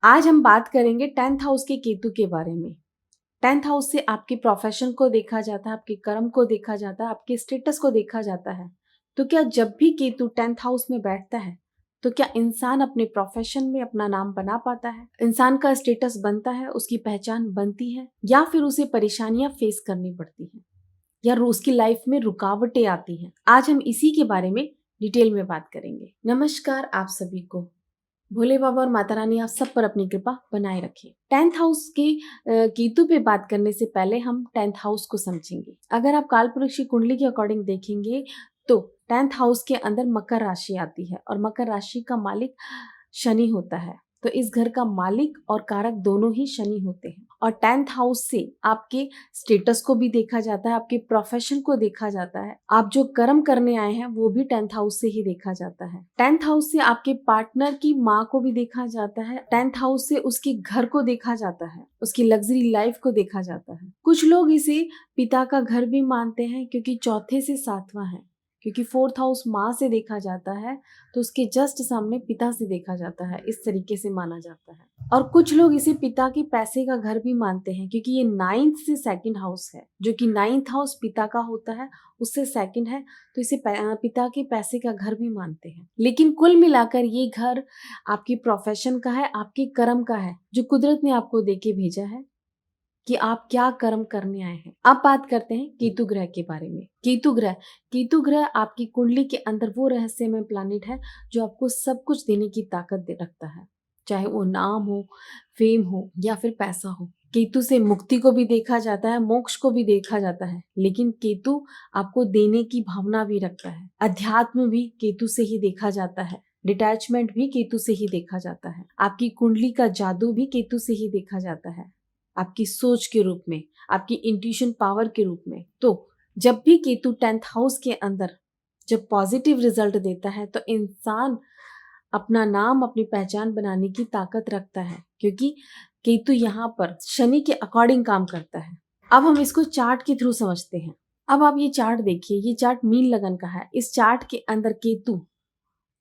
आज हम बात करेंगे 10th हाउस के केतु के बारे में। 10th हाउस से आपके प्रोफेशन को देखा जाता है, आपके कर्म को देखा जाता है, आपके स्टेटस को देखा जाता है। तो क्या जब भी केतु 10th हाउस में बैठता है तो क्या इंसान अपने प्रोफेशन में अपना नाम बना पाता है, इंसान का स्टेटस बनता है, उसकी पहचान बनती है, या फिर उसे परेशानियां फेस करनी पड़ती हैं, या रोज की लाइफ में रुकावटें आती हैं? आज हम इसी के बारे में डिटेल में बात करेंगे। नमस्कार आप सभी को। भोले बाबा और माता रानी आप सब पर अपनी कृपा बनाए रखे। 10th हाउस के केतु पे बात करने से पहले हम 10th हाउस को समझेंगे। अगर आप कालपुरुष की कुंडली के अकॉर्डिंग देखेंगे तो 10th हाउस के अंदर मकर राशि आती है और मकर राशि का मालिक शनि होता है। तो इस घर का मालिक और कारक दोनों ही शनि होते हैं। और 10th हाउस से आपके स्टेटस को भी देखा जाता है, आपके प्रोफेशन को देखा जाता है, आप जो कर्म करने आए हैं वो भी 10th हाउस से ही देखा जाता है। 10th हाउस से आपके पार्टनर की माँ को भी देखा जाता है। 10th हाउस से उसके घर को देखा जाता है, उसकी लग्जरी लाइफ को देखा जाता है। कुछ लोग इसे पिता का घर भी मानते हैं क्योंकि चौथे से सातवां है, क्योंकि 4th हाउस माँ से देखा जाता है तो उसके जस्ट सामने पिता से देखा जाता है, इस तरीके से माना जाता है। और कुछ लोग इसे पिता के पैसे का घर भी मानते हैं क्योंकि ये 9th से 2nd हाउस है, जो कि 9th हाउस पिता का होता है, उससे 2nd है, तो इसे पिता के पैसे का घर भी मानते हैं। लेकिन कुल मिलाकर ये घर आपकी प्रोफेशन का है, आपके कर्म का है, जो कुदरत ने आपको देके भेजा है कि आप क्या कर्म करने आए हैं। अब बात करते हैं केतु ग्रह के बारे में। केतु ग्रह आपकी कुंडली के अंदर वो रहस्यमय प्लैनेट है जो आपको सब कुछ देने की ताकत रखता है, चाहे वो नाम हो, फेम हो या फिर पैसा हो। केतु से मुक्ति को भी देखा जाता है, मोक्ष को भी देखा जाता है, लेकिन केतु आपको देने की भावना भी रखता है। अध्यात्म भी केतु से ही देखा जाता है, डिटैचमेंट भी केतु से ही देखा जाता है, आपकी कुंडली का जादू भी केतु से ही देखा जाता है, आपकी सोच के रूप में, आपकी इंट्यूशन पावर के रूप में। तो जब भी केतु 10th हाउस के अंदर जब पॉजिटिव रिजल्ट देता है तो इंसान अपना नाम, अपनी पहचान बनाने की ताकत रखता है, क्योंकि केतु यहाँ पर शनि के अकॉर्डिंग काम करता है। अब हम इसको चार्ट के थ्रू समझते हैं। अब आप ये चार्ट देखिए, ये चार्ट मीन लगन का है। इस चार्ट के अंदर केतु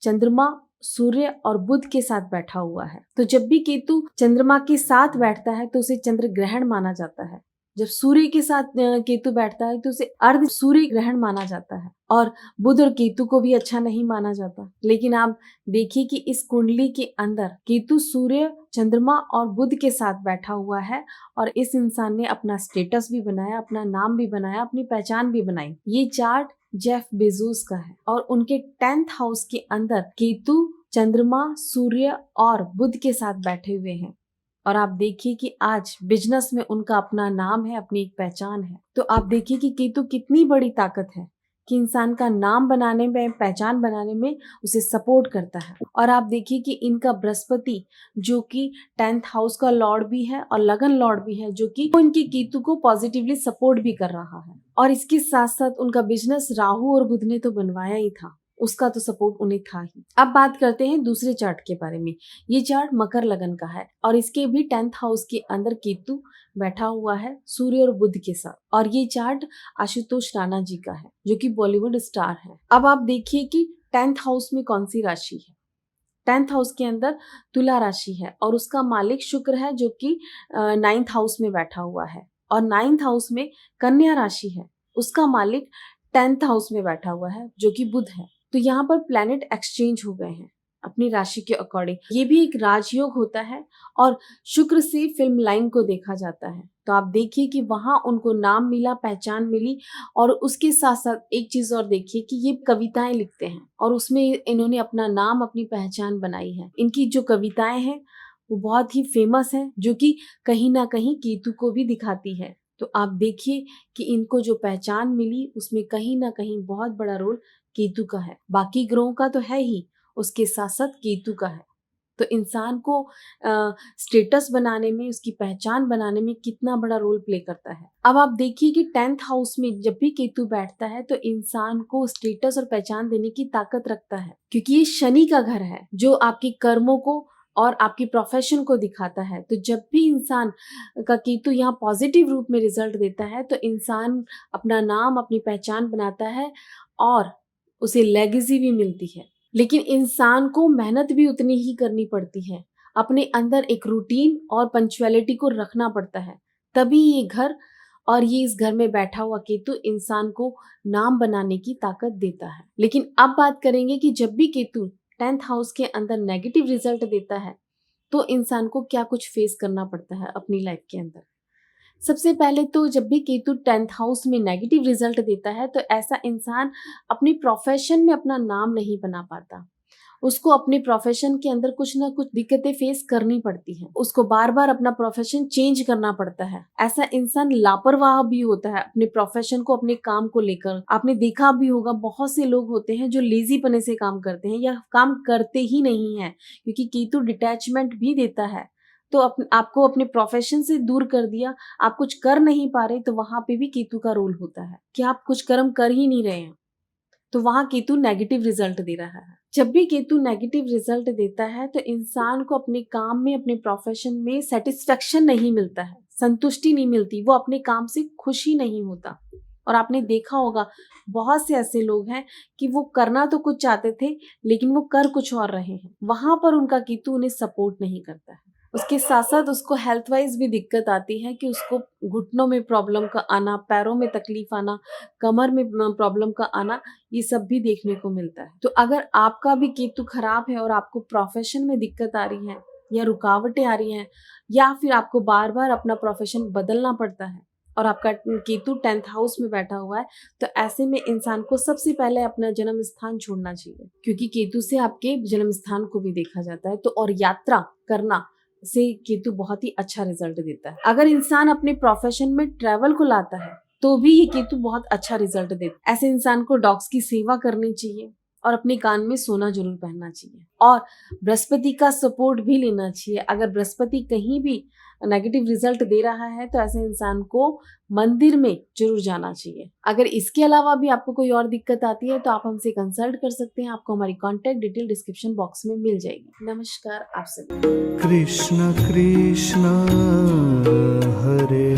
चंद्रमा, सूर्य और बुध के साथ बैठा हुआ है। तो जब भी केतु चंद्रमा के साथ बैठता है तो उसे चंद्र ग्रहण माना जाता है। जब सूर्य के साथ केतु बैठता है तो उसे अर्ध सूर्य ग्रहण माना जाता है। और बुध और केतु को भी अच्छा नहीं माना जाता। लेकिन आप देखिए कि इस कुंडली के अंदर केतु सूर्य, चंद्रमा और बुध के साथ बैठा हुआ है और इस इंसान ने अपना स्टेटस भी बनाया, अपना नाम भी बनाया, अपनी पहचान भी बनाई। ये चार्ट जेफ बेजोस का है और उनके 10th हाउस के अंदर केतु, चंद्रमा, सूर्य और बुध के साथ बैठे हुए हैं। और आप देखिए कि आज बिजनेस में उनका अपना नाम है, अपनी एक पहचान है। तो आप देखिए कि केतु कितनी बड़ी ताकत है कि इंसान का नाम बनाने में, पहचान बनाने में उसे सपोर्ट करता है। और आप देखिए कि इनका बृहस्पति, जो कि 10th हाउस का लॉर्ड भी है और लगन लॉर्ड भी है, जो कि इनकी केतु को पॉजिटिवली सपोर्ट भी कर रहा है। और इसके साथ साथ उनका बिजनेस राहु और बुध ने तो बनवाया ही था, उसका तो सपोर्ट उन्हें था ही। अब बात करते हैं दूसरे चार्ट के बारे में। ये चार्ट मकर लगन का है और इसके भी 10th हाउस के अंदर केतु बैठा हुआ है सूर्य और बुध के साथ। और ये चार्ट आशुतोष राणा जी का है, जो कि बॉलीवुड स्टार है। अब आप देखिए कि 10th हाउस में कौन सी राशि है। 10th हाउस के अंदर तुला राशि है और उसका मालिक शुक्र है, जो कि 9th हाउस में बैठा हुआ है। और 9th हाउस में कन्या राशि है, उसका मालिक 10th हाउस में बैठा हुआ है, जो कि बुध है। तो यहाँ पर प्लैनेट एक्सचेंज हो गए हैं अपनी राशि के अकॉर्डिंग। ये भी एक राजयोग होता है और शुक्र से फिल्म लाइन को देखा जाता है। तो आप देखिए कि वहां उनको नाम मिला, पहचान मिली। और उसके साथ साथ एक चीज और देखिए कि ये कविताएं लिखते हैं और उसमें इन्होंने अपना नाम, अपनी पहचान बनाई है। इनकी जो कविताएं हैं वो बहुत ही फेमस है, जो कि कहीं ना कहीं केतु को भी दिखाती है। तो आप देखिए कि इनको जो पहचान मिली उसमें कहीं ना कहीं बहुत बड़ा रोल केतु का है। बाकी ग्रहों का तो है ही, उसके साथ साथ केतु का है। तो इंसान को स्टेटस बनाने में, उसकी पहचान बनाने में कितना बड़ा रोल प्ले करता है। अब आप देखिए कि 10th हाउस में जब भी केतु बैठता है तो इंसान को स्टेटस और पहचान देने की ताकत रखता है, क्योंकि ये शनि का घर है जो आपके कर्मों को और आपकी प्रोफेशन को दिखाता है। तो जब भी इंसान का केतु यहाँ पॉजिटिव रूप में रिजल्ट देता है तो इंसान अपना नाम, अपनी पहचान बनाता है और उसे लेगेसी भी मिलती है। लेकिन इंसान को मेहनत भी उतनी ही करनी पड़ती है। अपने अंदर एक रूटीन और पंक्चुअलिटी को रखना पड़ता है, तभी ये घर और ये इस घर में बैठा हुआ केतु इंसान को नाम बनाने की ताकत देता है। लेकिन अब बात करेंगे कि जब भी केतु 10th हाउस के अंदर नेगेटिव रिजल्ट देता है तो इंसान को क्या कुछ फेस करना पड़ता है अपनी लाइफ के अंदर। सबसे पहले तो जब भी केतु 10th हाउस में नेगेटिव रिजल्ट देता है तो ऐसा इंसान अपनी प्रोफेशन में अपना नाम नहीं बना पाता। उसको अपने प्रोफेशन के अंदर कुछ ना कुछ दिक्कतें फेस करनी पड़ती हैं। उसको बार बार अपना प्रोफेशन चेंज करना पड़ता है। ऐसा इंसान लापरवाह भी होता है अपने प्रोफेशन को, अपने काम को लेकर। आपने देखा भी होगा बहुत से लोग होते हैं जो लेजी पने से काम करते हैं या काम करते ही नहीं है, क्योंकि केतु डिटैचमेंट भी देता है। तो आपको अपने प्रोफेशन से दूर कर दिया, आप कुछ कर नहीं पा रहे, तो वहां पे भी केतु का रोल होता है कि आप कुछ कर्म कर ही नहीं रहे हैं, तो वहां केतु नेगेटिव रिजल्ट दे रहा है। जब भी केतु नेगेटिव रिजल्ट देता है तो इंसान को अपने काम में, अपने प्रोफेशन में सेटिस्फेक्शन नहीं मिलता है, संतुष्टि नहीं मिलती, वो अपने काम से खुशी नहीं होता। और आपने देखा होगा बहुत से ऐसे लोग हैं कि वो करना तो कुछ चाहते थे लेकिन वो कर कुछ और रहे हैं, वहां पर उनका केतु उन्हें सपोर्ट नहीं करता है। उसके साथ साथ उसको हेल्थ वाइज भी दिक्कत आती है कि उसको घुटनों में प्रॉब्लम का आना, पैरों में तकलीफ आना, कमर में प्रॉब्लम का आना, ये सब भी देखने को मिलता है। तो अगर आपका भी केतु खराब है और आपको प्रोफेशन में दिक्कत आ रही है या रुकावटें आ रही हैं या फिर आपको बार बार अपना प्रोफेशन बदलना पड़ता है और आपका केतु 10th हाउस में बैठा हुआ है, तो ऐसे में इंसान को सबसे पहले अपना जन्म स्थान छोड़ना चाहिए, क्योंकि केतु से आपके जन्म स्थान को भी देखा जाता है। तो और यात्रा करना से केतु बहुत ही अच्छा रिजल्ट देता है। अगर इंसान अपने प्रोफेशन में ट्रैवल को लाता है तो भी ये केतु बहुत अच्छा रिजल्ट देता है। ऐसे इंसान को डॉग्स की सेवा करनी चाहिए और अपने कान में सोना जरूर पहनना चाहिए और बृहस्पति का सपोर्ट भी लेना चाहिए। अगर बृहस्पति कहीं भी नेगेटिव रिजल्ट दे रहा है तो ऐसे इंसान को मंदिर में जरूर जाना चाहिए। अगर इसके अलावा भी आपको कोई और दिक्कत आती है तो आप हमसे कंसल्ट कर सकते हैं। आपको हमारी कॉन्टैक्ट डिटेल डिस्क्रिप्शन बॉक्स में मिल जाएगी। नमस्कार आप सभी। कृष्ण कृष्ण हरे